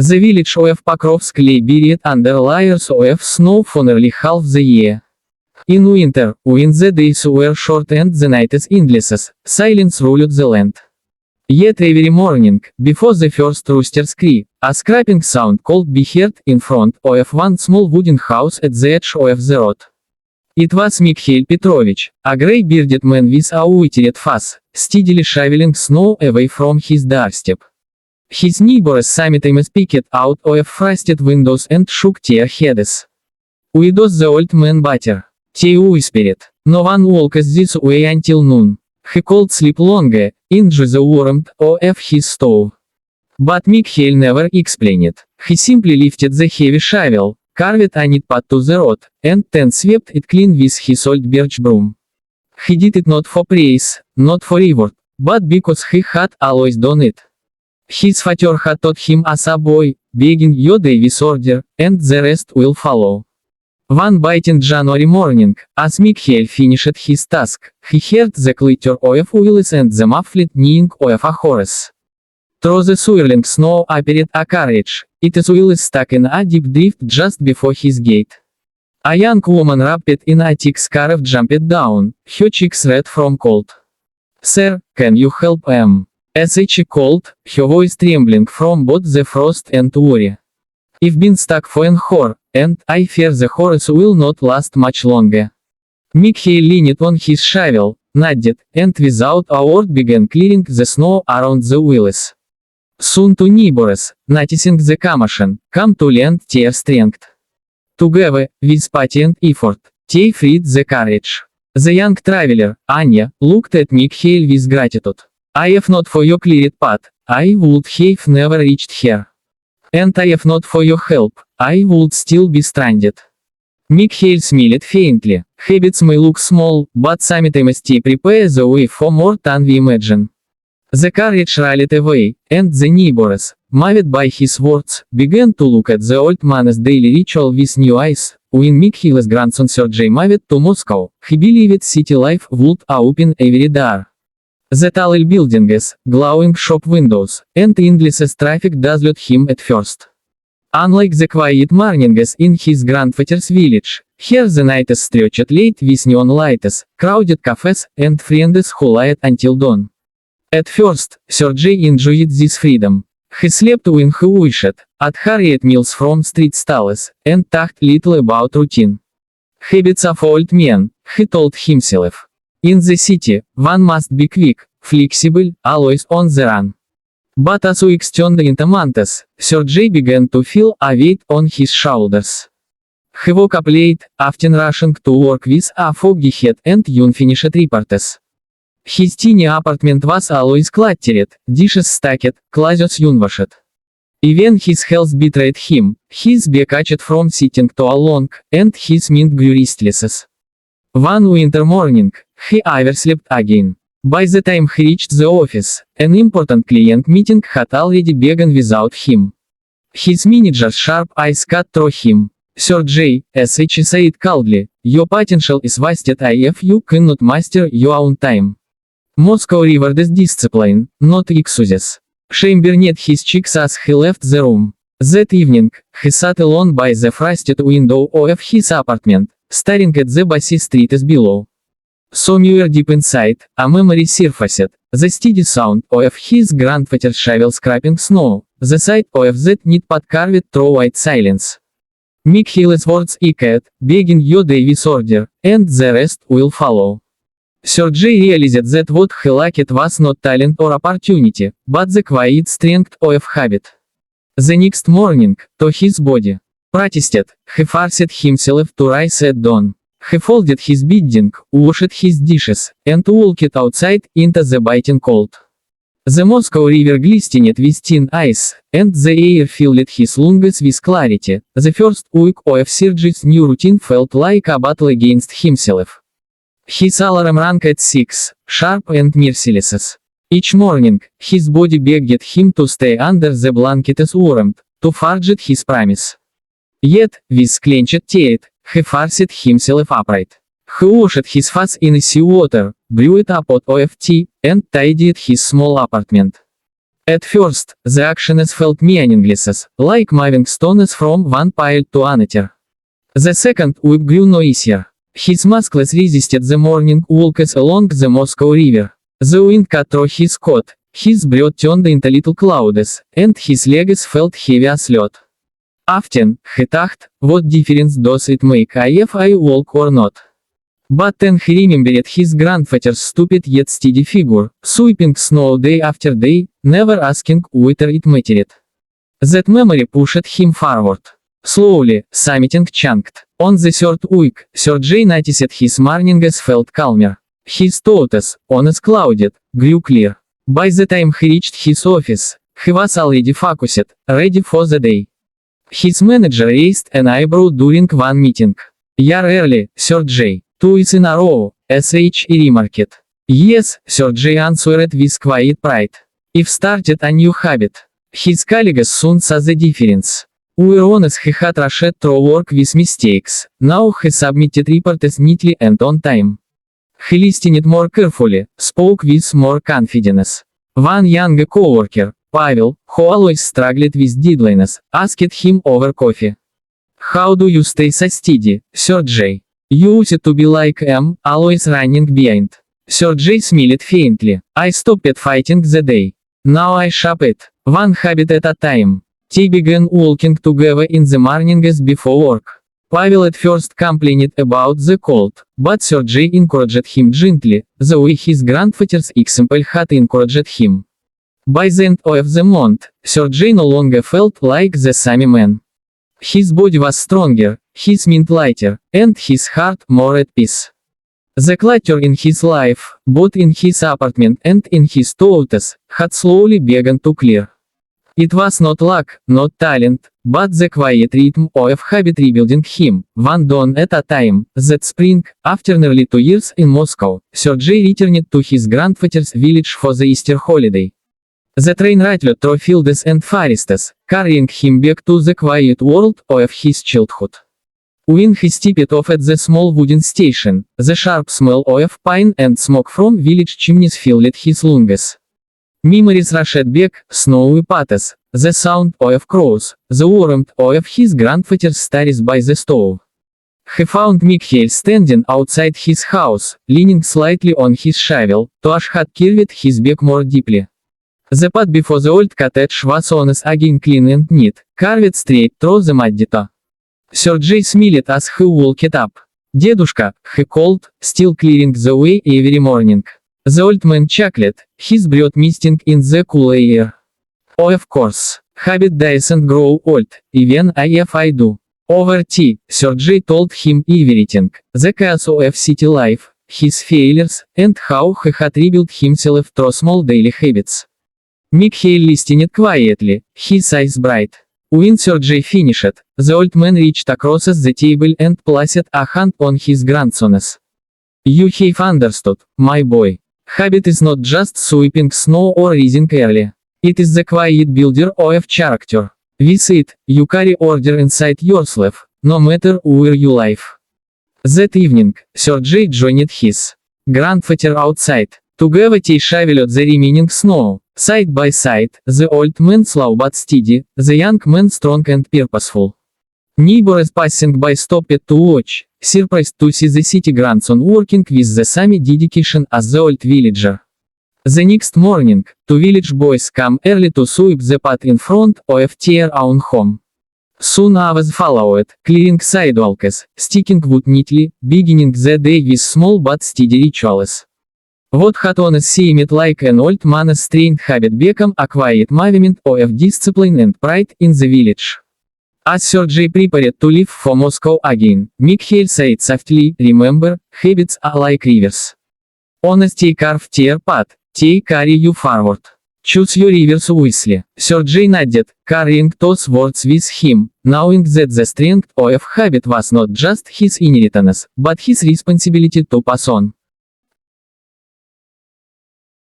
The village of Pokrovsk lay buried under layers of snow for nearly half the year. In winter, when the days were short and the nights endless, silence ruled the land. Yet every morning, before the first rooster's cry, a scraping sound could be heard in front of one small wooden house at the edge of the road. It was Mikhail Petrovich, a grey-bearded man with a withered face, steadily shoveling snow away from his doorstep. His neighbors sometimes peeked out of frosted windows and shook their heads. "Why does the old man batter?" They whispered. "No one walks this way until noon. He could sleep longer, enjoy the warmth of his stove." But Mikhail never explained. He simply lifted the heavy shovel, carved a neat path to the road, and then swept it clean with his old birch broom. He did it not for praise, not for reward, but because he had always done it. His father had taught him as a boy, begin your day with order, and the rest will follow. One biting January morning, as Mikhail finished his task, he heard the clatter of wheels and the muffled neighing of a horse. Through the swirling snow appeared a carriage, its wheels stuck in a deep drift just before his gate. A young woman wrapped in a thick scarf jumped down, her cheeks red from cold. "Sir, can you help me?" As she called, her voice trembling from both the frost and worry. "I've been stuck for an hour, and I fear the horse will not last much longer." Mikhail leaned on his shovel, nodded, and without a word began clearing the snow around the wheels. Soon two neighbors, noticing the commotion, came to lend their strength. Together, with pity and effort, they freed the carriage. The young traveler, Anya, looked at Mikhail with gratitude. "If not for your cleared path, I would have never reached here. And if not for your help, I would still be stranded." Mikhail smiled faintly. Habits may look small, but sometimes they prepare the way for more than we imagine. The carriage rolled away, and the neighbors, moved by his words, began to look at the old man's daily ritual with new eyes. When Mikhail's grandson Sergei moved to Moscow, he believed city life would open every door. The tall buildings, glowing shop windows, and endless traffic dazzled him at first. Unlike the quiet mornings in his grandfather's village, here the nights stretched late with neon lights, crowded cafes, and friends who lied until dawn. At first, Sergei enjoyed this freedom. He slept when he wished, ate hurried meals from street stalls, and talked little about routine. Habits of old men, he told himself. In the city, one must be quick, flexible, always on the run. But as weeks turned into months, Sergei began to feel a weight on his shoulders. He woke up late, often rushing to work with a foggy head and unfinished reports. His tiny apartment was always cluttered, dishes stacked, clothes unwashed. Even his health betrayed him, his back ached from sitting too long, and his mind grew restless. One winter morning, he overslept again. By the time he reached the office, an important client meeting had already begun without him. His manager's sharp eyes cut through him. "Sergei," he said coldly, "your potential is wasted if you cannot master your own time. Moscow rewards discipline, not excuses." Shame burned his cheeks as he left the room. That evening, he sat alone by the frosted window of his apartment, staring at the busy streets below. Somewhere deep inside, a memory surfaced, the steady sound of his grandfather's shovel scraping snow, the sight of that neat path carved through white silence. Mikhail's words echoed, "Begin your day with order, and the rest will follow." Sergei realized that what he lacked was not talent or opportunity, but the quiet strength of habit. The next morning, to his body protested, he forced himself to rise at dawn. He folded his bedding, washed his dishes, and walked outside into the biting cold. The Moscow river glistened with thin ice, and the air filled his lungs with clarity. The first week of Sergei's new routine felt like a battle against himself. His alarm rang at 6, sharp and merciless. Each morning, his body begged him to stay under the blanket's warmth, to forget his promise. Yet, with clenched teeth, he forced himself upright. He washed his face in sea water, brewed a pot of tea, and tidied his small apartment. At first, the actions felt meaningless, like moving stones from one pile to another. The second week grew noisier. His muscles resisted the morning walks along the Moscow River. The wind cut through his coat, his breath turned into little clouds, and his legs felt heavy as lead. Often, he thought, what difference does it make if I walk or not? But then he remembered his grandfather's stupid yet steady figure, sweeping snow day after day, never asking whether it mattered. That memory pushed him forward. Slowly, something chunked. On the third week, Sir J noticed his mornings felt calmer. His thoughts, once clouded, grew clear. By the time he reached his office, he was already focused, ready for the day. His manager raised an eyebrow during one meeting. "You're early, Sir J. 2 weeks in a row," SH remarked. "Yes," Sir J answered with quiet pride. "I've started a new habit." His colleagues soon saw the difference. Whereas he had rushed through work with mistakes, now he submitted reports neatly and on time. He listened more carefully, spoke with more confidence. One young coworker, Pavel, who always struggled with deadlines, asked him over coffee. "How do you stay so steady, Sir J? You used to be like always running behind." Sir J smiled faintly. "I stopped fighting the day. Now I shape it, one habit at a time." They began walking together in the mornings before work. Pavel at first complained about the cold, but Sir J encouraged him gently, the way his grandfather's example had encouraged him. By the end of the month, Sir J no longer felt like the same man. His body was stronger, his mind lighter, and his heart more at peace. The clutter in his life, both in his apartment and in his thoughts, had slowly begun to clear. It was not luck, not talent, but the quiet rhythm of habit rebuilding him, one dawn at a time. That spring, after nearly 2 years in Moscow, Sir J returned to his grandfather's village for the Easter holiday. The train rattled through fields and forests, carrying him back to the quiet world of his childhood. When he stepped off at the small wooden station, the sharp smell of pine and smoke from village chimneys filled his lungs. Memories rushed back, snowy paths, the sound of crows, the warmth of his grandfather's stories by the stove. He found Mikhail standing outside his house, leaning slightly on his shovel, Tosh had curved his back more deeply. The path before the old cottage was once again clean and neat, carved straight through the muddy toe. Sir J smiled as he walked up. "Dedushka," he called, still clearing the way every morning. The old man chuckled, his breath misting in the cool air. "Of course, habit doesn't grow old, even if I do." Over tea, Sir J told him everything, the chaos of city life, his failures, and how he had rebuilt himself through small daily habits. Mikhail listened quietly, his eyes bright. When Sir J finished, the old man reached across the table and placed a hand on his grandson's. "You have understood, my boy. Habit is not just sweeping snow or rising early. It is the quiet builder of character. With it, you carry order inside yourself, no matter where you live." That evening, Sir J joined his grandfather outside. Together they shoveled the remaining snow, side by side, the old man slow but steady, the young man strong and purposeful. Neighbors passing by stopped to watch, surprised to see the city grandson working with the same dedication as the old villager. The next morning, 2 village boys come early to sweep the path in front of their own home. Soon others followed, clearing sidewalks, sticking wood neatly, beginning the day with small but steady rituals. What had once seemed like an old man's strained habit became a quiet movement of discipline and pride in the village. As Sir J prepared to leave for Moscow again, Mikhail said softly, "Remember, habits are like rivers. Once they carve their path, they carry you forward. Choose your rivers wisely." Sir J nodded, carrying those words with him, knowing that the strength of habit was not just his inheritance, but his responsibility to pass on.